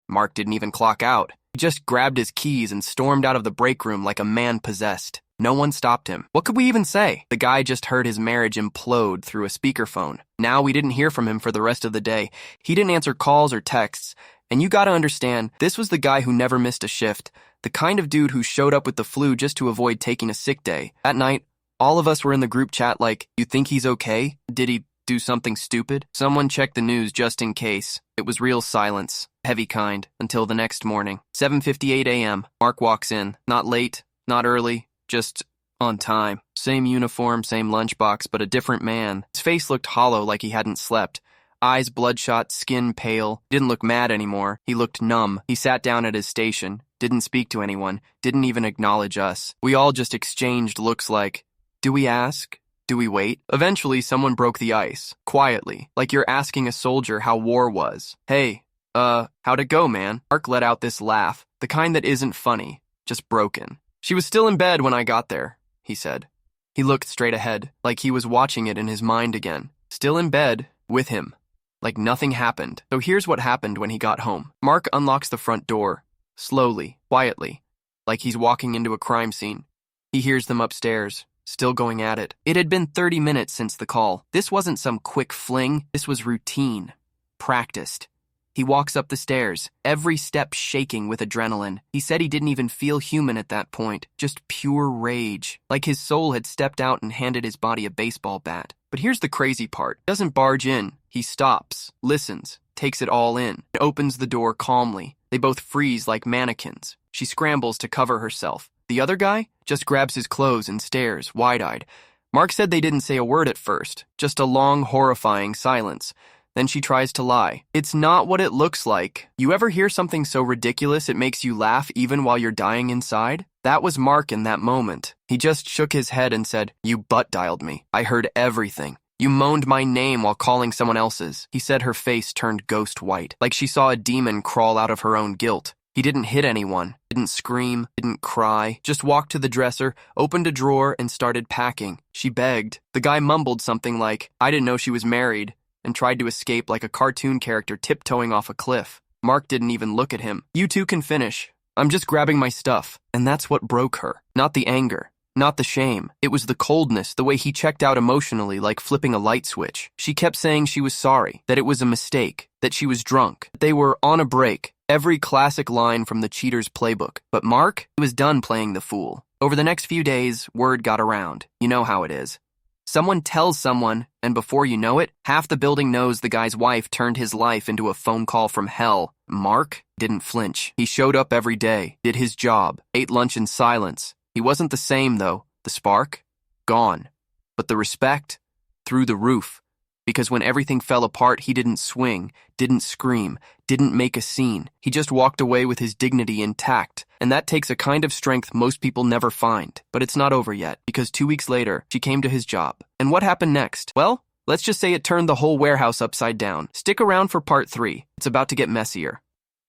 Mark didn't even clock out. He just grabbed his keys and stormed out of the break room like a man possessed. No one stopped him. What could we even say? The guy just heard his marriage implode through a speakerphone. Now we didn't hear from him for the rest of the day. He didn't answer calls or texts. And you gotta understand, this was the guy who never missed a shift. The kind of dude who showed up with the flu just to avoid taking a sick day. That night, all of us were in the group chat like, you think he's okay? Did he do something stupid? Someone checked the news just in case. It was real silence. Heavy kind. Until the next morning. 7:58 a.m. Mark walks in. Not late, not early, just on time. Same uniform, same lunchbox, but a different man. His face looked hollow like he hadn't slept. Eyes bloodshot, skin pale. Didn't look mad anymore. He looked numb. He sat down at his station. Didn't speak to anyone. Didn't even acknowledge us. We all just exchanged looks like, do we ask? Do we wait? Eventually, someone broke the ice. Quietly. Like you're asking a soldier how war was. Hey, how'd it go, man? Mark let out this laugh. The kind that isn't funny. Just broken. She was still in bed when I got there, he said. He looked straight ahead, like he was watching it in his mind again. Still in bed, with him. Like nothing happened. So here's what happened when he got home. Mark unlocks the front door. Slowly, quietly. Like he's walking into a crime scene. He hears them upstairs. Still going at it. It had been 30 minutes since the call. This wasn't some quick fling. This was routine. Practiced. He walks up the stairs, every step shaking with adrenaline. He said he didn't even feel human at that point, just pure rage. Like his soul had stepped out and handed his body a baseball bat. But here's the crazy part. He doesn't barge in. He stops, listens, takes it all in, and opens the door calmly. They both freeze like mannequins. She scrambles to cover herself. The other guy just grabs his clothes and stares, wide-eyed. Mark said they didn't say a word at first, just a long, horrifying silence. Then she tries to lie. It's not what it looks like. You ever hear something so ridiculous it makes you laugh even while you're dying inside? That was Mark in that moment. He just shook his head and said, you butt-dialed me. I heard everything. You moaned my name while calling someone else's. He said her face turned ghost white, like she saw a demon crawl out of her own guilt. He didn't hit anyone, didn't scream, didn't cry, just walked to the dresser, opened a drawer, and started packing. She begged. The guy mumbled something like, I didn't know she was married, and tried to escape like a cartoon character tiptoeing off a cliff. Mark didn't even look at him. You two can finish. I'm just grabbing my stuff. And that's what broke her. Not the anger. Not the shame. It was the coldness, the way he checked out emotionally like flipping a light switch. She kept saying she was sorry, that it was a mistake, that she was drunk, that they were on a break. Every classic line from the cheater's playbook. But Mark, he was done playing the fool. Over the next few days, word got around. You know how it is. Someone tells someone, and before you know it, half the building knows the guy's wife turned his life into a phone call from hell. Mark didn't flinch. He showed up every day, did his job, ate lunch in silence. He wasn't the same, though. The spark? Gone. But the respect? Through the roof. Because when everything fell apart, he didn't swing, didn't scream, didn't make a scene. He just walked away with his dignity intact. And that takes a kind of strength most people never find. But it's not over yet, because 2 weeks later, she came to his job. And what happened next? Well, let's just say it turned the whole warehouse upside down. Stick around for part 3. It's about to get messier.